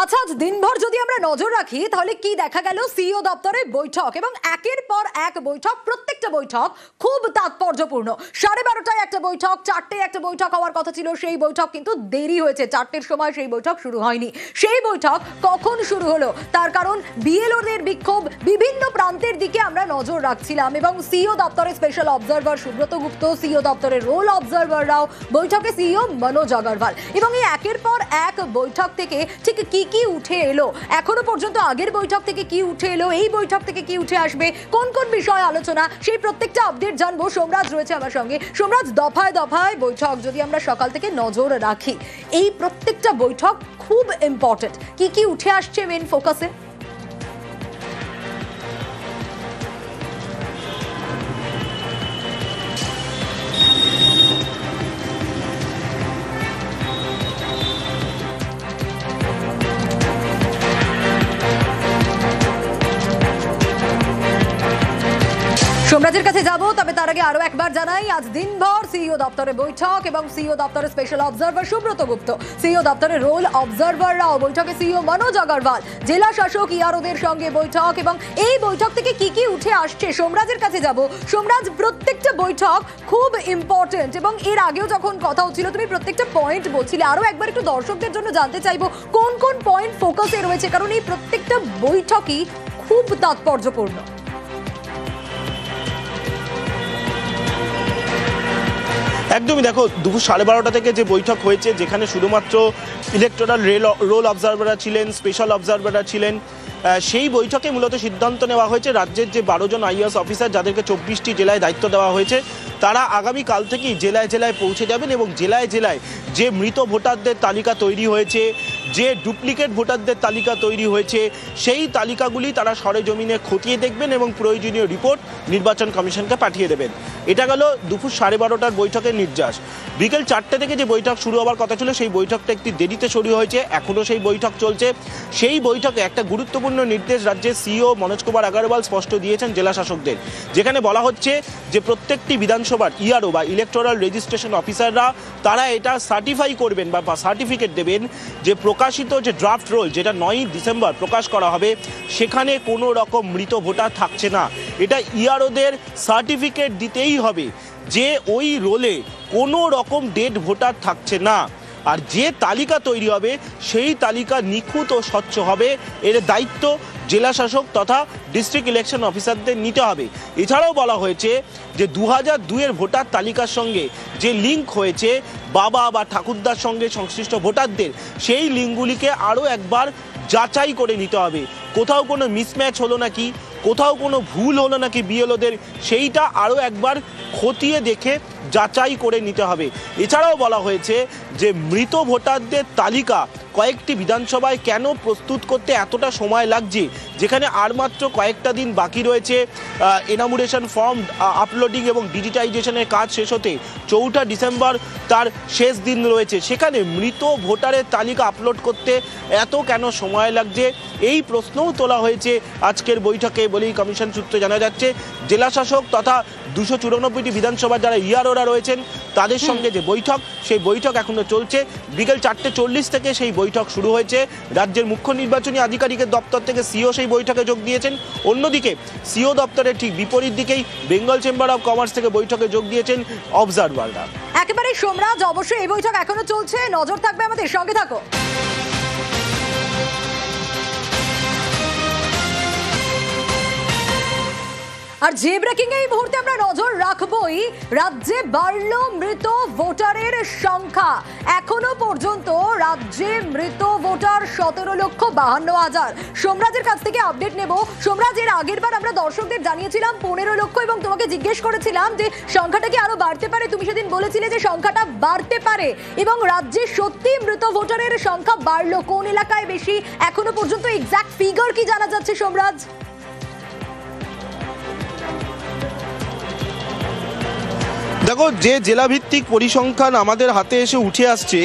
আচ্ছা, আজ দিনভর যদি আমরা নজর রাখি তাহলে কি দেখা গেল? সিইও দপ্তরে বৈঠক এবং একের পর এক বৈঠক, প্রত্যেকটা বৈঠক খুব তাৎপর্যপূর্ণ। 12:30টায় একটা বৈঠক, 4টায় একটা বৈঠক হওয়ার কথা ছিল, সেই বৈঠক কিন্তু দেরি হয়েছে, 4টের সময় সেই বৈঠক শুরু হয়নি। সেই বৈঠক কখন শুরু হলো তার কারণ বিএলওদের বিক্ষোভ, বিভিন্ন প্রান্তের দিকে আমরা নজর রাখছিলাম এবং সিইও দপ্তরের স্পেশাল অবজারভার সুব্রত গুপ্ত, সিইও দপ্তরের রোল অবজারভাররাও বৈঠকে, সিইও মনোজ আগরওয়াল, এবং এই একের পর এক বৈঠক থেকে ঠিক কি কি উঠে এলো, এখনো পর্যন্ত আগের বৈঠক থেকে কি উঠে এলো, এই বৈঠক থেকে কি উঠে আসবে, কোন কোন বিষয় আলোচনা, সেই প্রত্যেকটা আপডেট জানবো। সোমরাজ রয়েছে আমার সঙ্গে। সোমরাজ, দফায় দফায় বৈঠক যদি আমরা সকাল থেকে নজর রাখি, এই প্রত্যেকটা বৈঠক খুব ইম্পর্টেন্ট, কি কি উঠে আসছে মেন ফোকাসে? সোমরাজের কাছে যাব, তবে তার আগে আরো একবার জানাই, আজ দিনভর সিইও দপ্তরে বৈঠক এবং সিইও দপ্তরের স্পেশাল অবজারভার সুব্রত গুপ্ত, সিইও দপ্তরের রোল অবজারভাররাও বৈঠকে, সিইও মনোজ আগরওয়াল, জেলা শাসক ইআরওদের সঙ্গে বৈঠক, এবং এই বৈঠক থেকে কি কি উঠে আসছে সোমরাজের কাছে যাব। সোমরাজ, প্রত্যেকটা বৈঠক খুব ইম্পর্টেন্ট এবং এর আগেও যখন কথা হচ্ছিল তুমি প্রত্যেকটা পয়েন্ট বলছিলে, আরো একবার একটু দর্শকদের জন্য জানতে চাইবো কোন কোন পয়েন্ট ফোকাসে রয়েছে, কারণ এই প্রত্যেকটা বৈঠকই খুব তাৎপর্যপূর্ণ। একদমই, দেখো দুপুর 12:30 থেকে যে বৈঠক হয়েছে, যেখানে শুধুমাত্র ইলেকটোরাল রোল অবজারভাররা ছিলেন, স্পেশাল অবজারভাররা ছিলেন, সেই বৈঠকে মূলত সিদ্ধান্ত নেওয়া হয়েছে রাজ্যের যে 12 জন আইএএস অফিসার যাদেরকে 24টি জেলায় দায়িত্ব দেওয়া হয়েছে, তারা আগামীকাল থেকেই জেলায় জেলায় পৌঁছে যাবেন এবং জেলায় জেলায় যে মৃত ভোটারদের তালিকা তৈরি হয়েছে, যে ডুপ্লিকেট ভোটারদের তালিকা তৈরি হয়েছে, সেই তালিকাগুলি তারা সরেজমিনে খতিয়ে দেখবেন এবং প্রয়োজনীয় রিপোর্ট নির্বাচন কমিশনকে পাঠিয়ে দেবেন। এটা গেল দুপুর 12:30টার বৈঠকের নির্যাস। বিকেল 4টে থেকে যে বৈঠক শুরু হওয়ার কথা ছিল, সেই বৈঠকটা একটি দেরিতে শুরু হয়েছে, এখনও সেই বৈঠক চলছে। সেই বৈঠকে একটা গুরুত্বপূর্ণ নির্দেশ রাজ্যের সিইও মনোজ কুমার আগরওয়াল স্পষ্ট দিয়েছেন জেলা শাসকদের, যেখানে বলা হচ্ছে যে প্রত্যেকটি বিধানসভার ইআরও বা ইলেকটোরাল রেজিস্ট্রেশন অফিসাররা তারা এটা সার্টিফাই করবেন বা সার্টিফিকেট দেবেন যে প্রকাশিত যে ড্রাফট রোল, যেটা 9ই ডিসেম্বর প্রকাশ করা হবে, সেখানে কোনো রকম মৃত ভোটার থাকছে না। এটা ইআরওদের সার্টিফিকেট দিতেই হবে যে ওই রোলে কোনো রকম ডেড ভোটার থাকছে না, আর যে তালিকা তৈরি হবে সেই তালিকা নিখুঁত ও স্বচ্ছ হবে। এর দায়িত্ব জেলা শাসক তথা ডিস্ট্রিক্ট ইলেকশন অফিসারদের নিতে হবে। এছাড়াও বলা হয়েছে যে 2002-এর ভোটার তালিকার সঙ্গে যে লিঙ্ক হয়েছে বাবা বা ঠাকুরদার সঙ্গে সংশ্লিষ্ট ভোটারদের, সেই লিঙ্কগুলিকে আরও একবার যাচাই করে নিতে হবে। কোথাও কোনো মিসম্যাচ হলো নাকি, কোথাও কোনো ভুল হলো নাকি বিএলওদের, সেইটা আরও একবার খতিয়ে দেখে যাচাই করে নিতে হবে। এছাড়াও বলা হয়েছে যে মৃত ভোটারদের তালিকা কয়েকটি বিধানসভায় কেন প্রস্তুত করতে এতটা সময় লাগছে, যেখানে আর মাত্র কয়েকটা দিন বাকি রয়েছে এনামুরেশন ফর্ম আপলোডিং এবং ডিজিটাইজেশনের কাজ শেষ হতে। 4ঠা ডিসেম্বর তার শেষ দিন রয়েছে, সেখানে মৃত ভোটারের তালিকা আপলোড করতে এত কেন সময় লাগছে, এই প্রশ্নও তোলা হয়েছে আজকের বৈঠকে বলেই কমিশন সূত্রে জানা যাচ্ছে। জেলা শাসক তথা 294টি বিধানসভার যারা ইআরওরা রয়েছেন তাদের সঙ্গে যে বৈঠক, সেই বৈঠক এখনো চলছে। বিকেল 4:40 থেকে সেই বৈঠক শুরু হয়েছে। রাজ্যের মুখ্য নির্বাচনী আধিকারিকের দপ্তর থেকে সিও সেই বৈঠকে যোগ দিয়েছেন। অন্যদিকে সিও দপ্তরের ঠিক বিপরীত দিকেই বেঙ্গল চেম্বার অফ কমার্স থেকে বৈঠকে যোগ দিয়েছেন অবজারভাররা। একেবারে সোমরাজ, অবশ্যই এই বৈঠক এখনো চলছে, নজর থাকবে আমাদের, সঙ্গে থাকো। আর যে ব্রেকিং এই মুহূর্তে আমরা নজর রাখবই, রাজ্যে বাড়ল মৃত ভোটারের সংখ্যা। এখনো পর্যন্ত রাজ্যে মৃত ভোটার 17,52,000। সোমরাজের কাছ থেকে আপডেট নেব। সোমরাজ, এর আগের বার আমরা দর্শকদের জানিয়েছিলাম 15 লক্ষ এবং তোমাকে জিজ্ঞেস করেছিলাম যে সংখ্যাটা কি আরো বাড়তে পারে, তুমি সেদিন বলেছিলে যে সংখ্যাটা বাড়তে পারে, এবং রাজ্যে সত্যি মৃত ভোটারের সংখ্যা বাড়লো। কোন এলাকায় বেশি, এখনো পর্যন্ত এক্সাক্ট ফিগার কি জানা যাচ্ছে সোমরাজ? দেখো, যে জেলাভিত্তিক পরিসংখ্যান আমাদের হাতে এসে উঠে আসছে,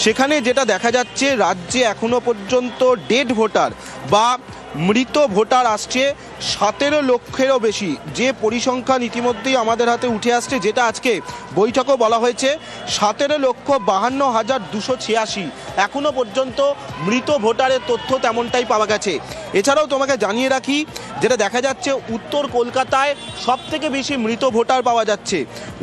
সেখানে যেটা দেখা যাচ্ছে রাজ্যে এখনো পর্যন্ত ডেড ভোটার বা মৃত ভোটার আসছে 17 লক্ষেরও বেশি যে পরিসংখ্যান ইতিমধ্যেই আমাদের হাতে উঠে আসছে, যেটা আজকে বৈঠকও বলা হয়েছে, 17,52,286 এখনো পর্যন্ত মৃত ভোটারের তথ্য তেমনটাই পাওয়া গেছে। এছাড়াও তোমাকে জানিয়ে রাখি, যেটা দেখা যাচ্ছে উত্তর কলকাতায় সব থেকে বেশি মৃত ভোটার পাওয়া যাচ্ছে।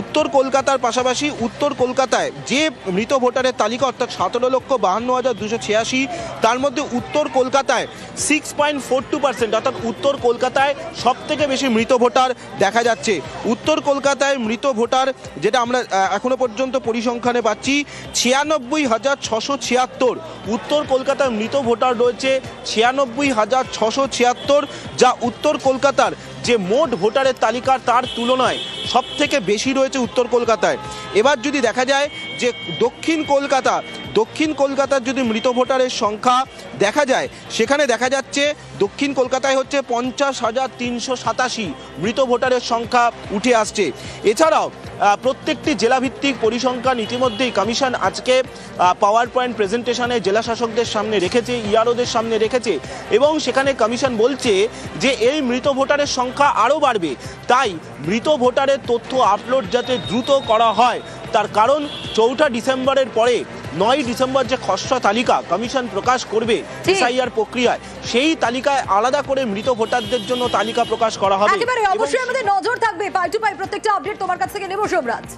উত্তর কলকাতার পাশাপাশি উত্তর কলকাতায় যে মৃত ভোটারের তালিকা অর্থাৎ 17,52,286, তার মধ্যে উত্তর কলকাতায় 6.42% অর্থাৎ উত্তর কলকাতায় সব থেকে বেশি মৃত ভোটার দেখা যাচ্ছে। উত্তর কলকাতায় মৃত ভোটার যেটা আমরা এখনো পর্যন্ত পরিসংখ্যানে পাচ্ছি 96,676। উত্তর কলকাতার মৃত ভোটার রয়েছে 96,676, যা উত্তর কলকাতার যে মোট ভোটারের তালিকা তার তুলনায় সব থেকে বেশি রয়েছে উত্তর কলকাতায়। এবার যদি দেখা যায় যে দক্ষিণ কলকাতার যদি মৃত ভোটারের সংখ্যা দেখা যায়, সেখানে দেখা যাচ্ছে দক্ষিণ কলকাতায় হচ্ছে 50,387 মৃত ভোটারের সংখ্যা উঠে আসছে। এছাড়াও প্রত্যেকটি জেলাভিত্তিক পরিসংখ্যান ইতিমধ্যেই কমিশন আজকে পাওয়ার পয়েন্ট প্রেজেন্টেশনে জেলা শাসকদের সামনে রেখেছে, ইআরওদের সামনে রেখেছে, এবং সেখানে কমিশন বলছে যে এই মৃত ভোটারের সংখ্যা আরও বাড়বে। তাই মৃত ভোটারের তথ্য আপলোড যাতে দ্রুত করা হয়, তার কারণ 4 ডিসেম্বরের পরে 9 ডিসেম্বর যে খসড়া তালিকা কমিশন প্রকাশ করবে এসআইআর প্রক্রিয়ায়, সেই তালিকায় আলাদা করে মৃত ভোটারদের জন্য তালিকা প্রকাশ করা হবে। একেবারে অবশ্যই আমাদের নজর থাকবে, পাই টু পাই প্রত্যেকটা আপডেট তোমার কাছ থেকে নেব সোমরাজ।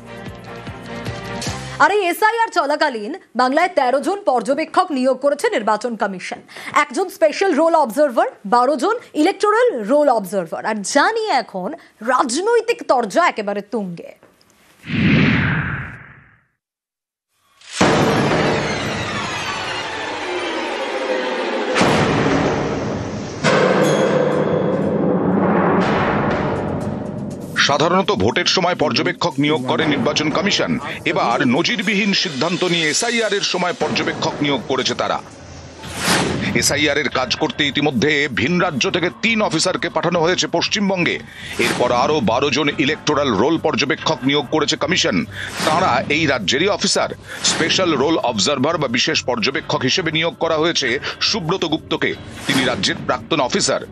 আর এই এসআইআর চলাকালীন বাংলায় 13 জন পর্যবেক্ষক নিয়োগ করেছে নির্বাচন কমিশন, 1 জন স্পেশাল রোল অবজারভার, 12 জন ইলেকটোরাল রোল অবজারভার। আর জানিয়ে এখন রাজনৈতিক তরজা একেবারে তুঙ্গে। সাধারণত ভোটের সময় পর্যবেক্ষক নিয়োগ করে নির্বাচন কমিশন। এবার নজিরবিহীন সিদ্ধান্ত নিয়ে এসআইআর এর সময় পর্যবেক্ষক নিয়োগ করেছে তারা। এসআইআর এর কাজ করতে ইতিমধ্যে ভিন রাজ্য থেকে 3 অফিসারকে পাঠানো হয়েছে পশ্চিমবঙ্গে। এরপর আরো 12 জন ইলেকটোরাল রোল পর্যবেক্ষক নিয়োগ করেছে কমিশন। তারা এই রাজ্যেরই অফিসার। স্পেশাল রোল অবজারভার বা বিশেষ পর্যবেক্ষক হিসেবে নিয়োগ করা হয়েছে সুব্রত গুপ্তকে। তিনি রাজ্যের প্রাক্তন অফিসার।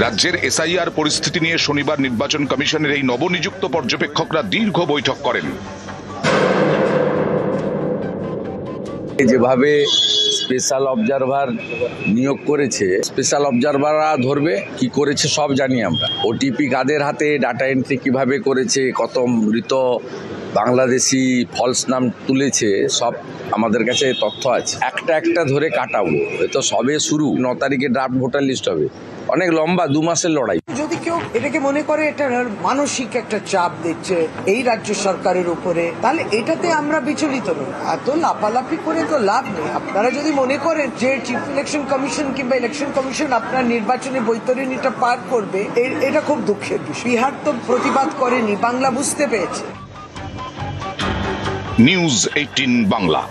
রাজ্যের এসআইআর পরিস্থিতি নিয়ে শনিবার নির্বাচন কমিশনের এই নবনিযুক্ত পর্যবেক্ষকরা দীর্ঘ বৈঠক করেন। যেভাবে স্পেশাল অবজারভার নিয়োগ করেছে, স্পেশাল অবজারভাররা ধরবে কি করেছে সব জানি আমরা। ওটিপি কাদের হাতে, ডাটা এন্ট্রি কিভাবে করেছে, কত মৃত বাংলাদেশি ফলস নাম তুলেছে, সব আমাদের কাছে তথ্য আছে। একটা একটা ধরে কাটাবো। এ তো সবে শুরু। 9 তারিখে ড্রাফট ভোটার লিস্ট হবে। অনেক লম্বা 2 মাসের লড়াই। যদি কেউ এটাকে মনে করে এটা মানসিক একটা চাপ দিচ্ছে এই রাজ্য সরকারের উপরে, তাহলে এটাতে আমরা বিচলিত নই। এত লাফালাফি করে তো লাভ নেই। আপনারা যদি মনে করেন যে চিফ ইলেকশন কমিশন কিংবা ইলেকশন কমিশন আপনার নির্বাচনী বৈতরণীটা পার করবে, এটা খুব দুঃখের বিষয়। বিহার তো প্রতিবাদ করেনি, বাংলা বুঝতে পেরেছে। নিউজ 18 বাংলা।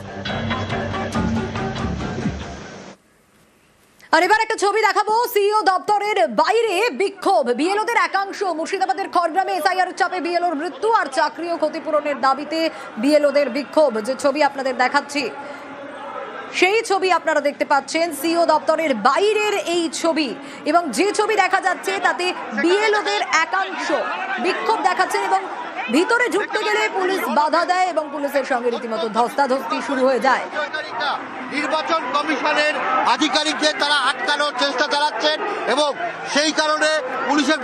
আর এবার একটা ছবি দেখাবো। সিইও দপ্তরের বাইরে বিক্ষোভ, বিএলওদের একাংশ। মুর্শিদাবাদের খড়গ্রামে এসআইআর চাপে বিএলওর মৃত্যু আর চাকরি ও ক্ষতিপূরণের দাবিতে বিএলওদের বিক্ষোভ। যে ছবি আপনাদের দেখাচ্ছি, সেই ছবি আপনারা দেখতে পাচ্ছেন, সিইও দপ্তরের বাইরের এই ছবি। এবং যে ছবি দেখা যাচ্ছে তাতে বিএলওদের একাংশ বিক্ষোভ দেখাচ্ছেন এবং ভিতরে ঢুকতে গেলে পুলিশ বাধা দেয় এবং পুলিশের সঙ্গে রীতিমতো ধস্তাধস্তি শুরু হয়ে যায়। নির্বাচন কমিশনের আধিকারিকদের তারা আটকানোর চেষ্টা চালাচ্ছেন এবং সেই কারণে পুলিশের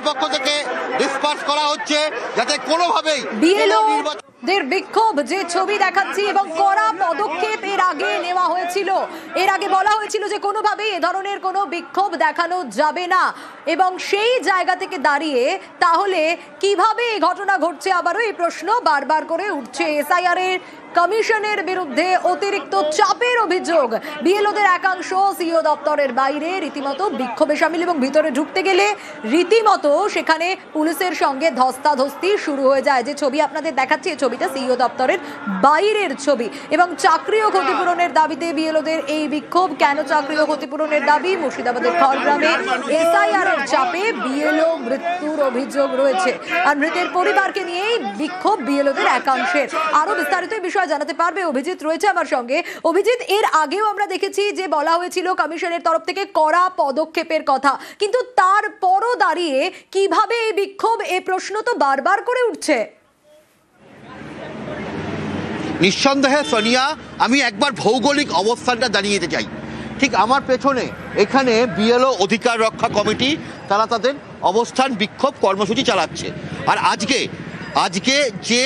পক্ষ থেকে ডিসপার্স করা হচ্ছে, যাতে কোনোভাবেই বিএলওদের বিক্ষোভ যে ছবি দেখাচ্ছি এবং কড়া পদক্ষেপ এর আগে নেওয়া হয়েছিল। এর আগে বলা হয়েছিল যে কোনোভাবেই এ ধরনের কোনো বিক্ষোভ দেখানো যাবে না, এবং সেই জায়গা থেকে দাঁড়িয়ে তাহলে কিভাবে এই ঘটনা ঘটছে, আবারও এই প্রশ্ন বারবার করে উঠছে। এসআইআর এর কমিশনের বিরুদ্ধে অতিরিক্ত চাপের অভিযোগ। বিএলওদের একাংশ সিইও দপ্তরের বাইরে রীতিমতো বিক্ষোভে সামিল এবং ভিতরে ঢুকতে গেলে রীতিমতো সেখানে পুলিশের সঙ্গে ধস্তাধস্তি শুরু হয়ে যায়। যে ছবি আপনাদের দেখাচ্ছি, এই ছবিটা সিইও দপ্তরের বাইরের ছবি। এবং চাকরি ও ক্ষতিপূরণের দাবিতে বিএলওদের এই বিক্ষোভ। কেন চাকরি ও ক্ষতিপূরণের দাবি? মুর্শিদাবাদের খড়গ্রামে এসআইআর সুরক্ষার চাপে বিএলও মৃত্যুর অভিযোগ রয়েছে, আর মৃতের পরিবারকে নিয়েই বিক্ষোভ বিএলওদের একাংশের। আরো বিস্তারিত এই বিষয়ে জানাতে পারবে অভিজিৎ রয়েছে আমার সঙ্গে। অভিজিৎ, এর আগেও আমরা দেখেছি যে বলা হয়েছিল কমিশনের তরফ থেকে কড়া পদক্ষেপের কথা, কিন্তু তারপরও দাঁড়িয়ে কিভাবে এই বিক্ষোভ, এই প্রশ্ন তো বারবার করে উঠছে। নিঃসন্দেহে সোনিয়া, আমি একবার ভৌগোলিক অবস্থানটা জানিয়ে দিতে চাই। ঠিক আমার পেছনে এখানে বিএলও অধিকার রক্ষা কমিটি, তারা তাদের অবস্থান বিক্ষোভ কর্মসূচি চালাচ্ছে। আর আজকে যে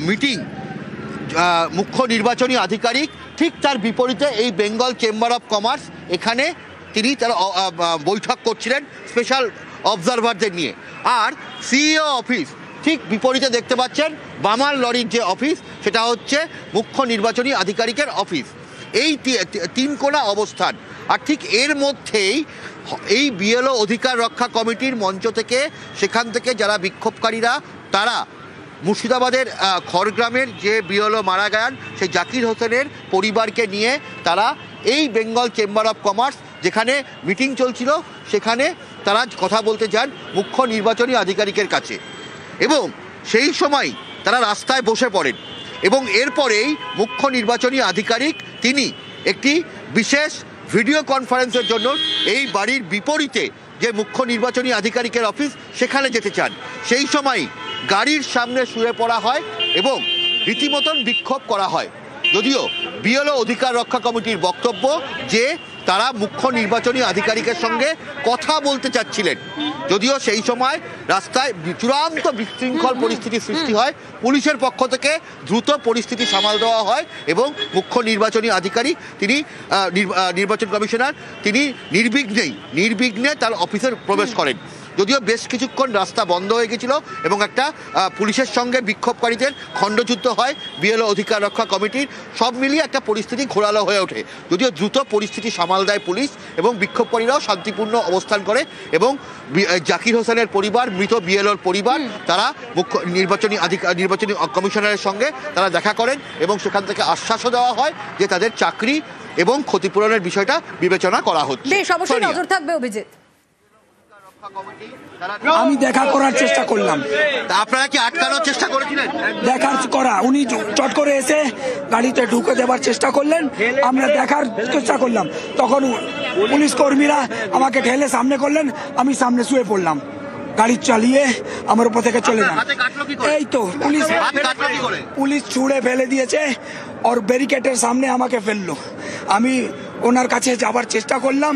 মিটিং মুখ্য নির্বাচনী আধিকারিক, ঠিক তার বিপরীতে এই বেঙ্গল চেম্বার অফ কমার্স, এখানে তারা বৈঠক করছিলেন স্পেশাল অবজারভারদের নিয়ে। আর সিইও অফিস ঠিক বিপরীতে দেখতে পাচ্ছেন বামাল লরির যে অফিস, সেটা হচ্ছে মুখ্য নির্বাচনী আধিকারিকের অফিস। এই তিন কোণা অবস্থান। আর ঠিক এর মধ্যেই এই বিএলও অধিকার রক্ষা কমিটির মঞ্চ থেকে, সেখান থেকে যারা বিক্ষোভকারীরা, তারা মুর্শিদাবাদের খড়গ্রামের যে বিএলও মারা গেলেন সেই জাকির হোসেনের পরিবারকে নিয়ে তারা এই বেঙ্গল চেম্বার অফ কমার্স, যেখানে মিটিং চলছিল, সেখানে তারা কথা বলতে যান মুখ্য নির্বাচনী আধিকারিকের কাছে। এবং সেই সময় তারা রাস্তায় বসে পড়েন এবং এরপরেই মুখ্য নির্বাচনী আধিকারিক তিনি একটি বিশেষ ভিডিও কনফারেন্সের জন্য এই বাড়ির বিপরীতে যে মুখ্য নির্বাচনী আধিকারিকের অফিস, সেখানে যেতে চান। সেই সময় গাড়ির সামনে শুয়ে পড়া হয় এবং রীতিমতন বিক্ষোভ করা হয়। যদিও বিএলও অধিকার রক্ষা কমিটির বক্তব্য যে তারা মুখ্য নির্বাচনী আধিকারিকের সঙ্গে কথা বলতে চাচ্ছিলেন, যদিও সেই সময় রাস্তায় চূড়ান্ত বিশৃঙ্খল পরিস্থিতির সৃষ্টি হয়। পুলিশের পক্ষ থেকে দ্রুত পরিস্থিতি সামাল দেওয়া হয় এবং মুখ্য নির্বাচনী আধিকারিক তিনি নির্বাচন কমিশনার তিনি নির্বিঘ্নে তার অফিসে প্রবেশ করেন। যদিও বেশ কিছুক্ষণ রাস্তা বন্ধ হয়ে গেছিল এবং একটা পুলিশের সঙ্গে বিক্ষোভকারীদের খণ্ডযুদ্ধ হয় বিএলও অধিকার রক্ষা কমিটির। সব মিলিয়ে একটা পরিস্থিতি ঘোরালো হয়ে ওঠে। যদিও দ্রুত পরিস্থিতি সামাল দেয় পুলিশ এবং বিক্ষোভকারীরাও শান্তিপূর্ণ অবস্থান করে এবং জাকির হোসেনের পরিবার, মৃত বিএলওর পরিবার, তারা মুখ্য নির্বাচনী কমিশনারের সঙ্গে তারা দেখা করেন এবং সেখান থেকে আশ্বাসও দেওয়া হয় যে তাদের চাকরি এবং ক্ষতিপূরণের বিষয়টা বিবেচনা করা হচ্ছে। বেশ, অবশ্যই নজর থাকবে অভিজিৎ। আমি দেখা করার চেষ্টা করলাম। আপনারা কি আটকানোর চেষ্টা করেছিলেন? উনি চট করে এসে গাড়িতে ঢুকে দেবার চেষ্টা করলেন, আমরা দেখার চেষ্টা করলাম। তখন পুলিশ কর্মীরা আমাকে ঠেলে সামনে করলেন, আমি সামনে শুয়ে পড়লাম। গাড়ি চালিয়ে আমার উপর থেকে চলে যান। এই তো পুলিশ ছুঁড়ে ফেলে দিয়েছে, আর ব্যারিকেডের সামনে আমাকে ফেললো। আমি ওনার কাছে যাবার চেষ্টা করলাম,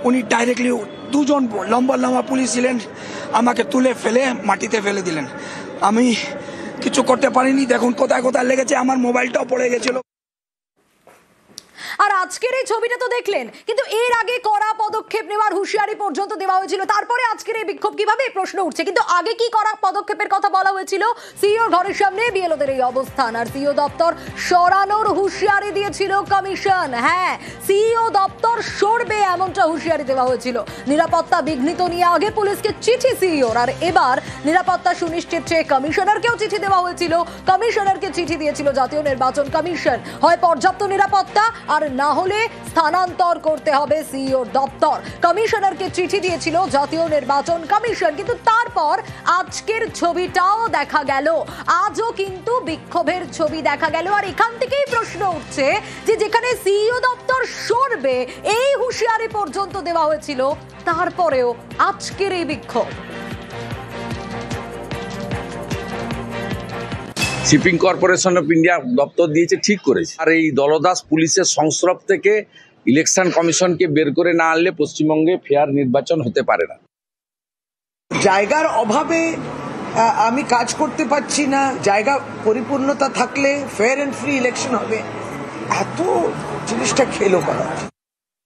উনি ডাইরেক্টলি, দুজন লম্বা পুলিশ ছিলেন, আমাকে তুলে ফেলে মাটিতে ফেলে দিলেন। আমি কিছু করতে পারিনি। দেখুন কোথায় কোথায় লেগেছে, আমার মোবাইলটাও পড়ে গেছিল। আর আজকের এই ছবিটা তো দেখলেন, কিন্তু এর আগে কড়া পদক্ষেপ নেওয়ার হুঁশিয়ারি পর্যন্ত দেওয়া হয়েছিল। তারপরে আজকের এই বিক্ষোভ কিভাবে, প্রশ্ন উঠছে। কিন্তু আগে কি কড়া পদক্ষেপের কথা বলা হয়েছিল? সিইওর ঘরের সামনে বিএলওদের এই অবস্থান, আর সিইও দপ্তর সরানোর হুঁশিয়ারি দিয়েছিল কমিশন। হ্যাঁ, সিইও দপ্তর সরবে এমনটা হুঁশিয়ারি দেওয়া হয়েছিল। নিরাপত্তা বিঘ্নিত নিয়ে আগে পুলিশকে চিঠি সিইওর, আর এবার নিরাপত্তা সুনিশ্চিত চেয়ে কমিশনারকেও চিঠি দেওয়া হয়েছিল। কমিশনারকে চিঠি দিয়েছিল জাতীয় নির্বাচন কমিশন, হয় পর্যাপ্ত নিরাপত্তা, আর না হলে স্থানান্তর করতে হবে সিইওর দপ্তর। কমিশনারকে চিঠি দিয়েছিল জাতীয় নির্বাচন কমিশন। কিন্তু তারপর আজকের ছবিটাও দেখা গেল, আজও কিন্তু বিক্ষোভের ছবি দেখা গেল। আর এখান থেকেই প্রশ্ন উঠছে যে যেখানে সিইও দপ্তর সরবে এই হুঁশিয়ারি পর্যন্ত দেওয়া হয়েছিল, তারপরেও আজকের এই বিক্ষোভ। শিপিং কর্পোরেশন অফ ইন্ডিয়া দপ্তর দিয়েছে, ঠিক করেছে। আর এই দলদাস পুলিশের সংস্রব থেকে ইলেকশন কমিশনকে বের করে না আনলে পশ্চিমবঙ্গে ফেয়ার নির্বাচন হতে পারে না। জায়গার অভাবে আমি কাজ করতে পারছি না। জায়গা পরিপূর্ণতা থাকলে ফেয়ার এন্ড ফ্রি ইলেকশন হবে। এত জিনিসটা খেলো করা।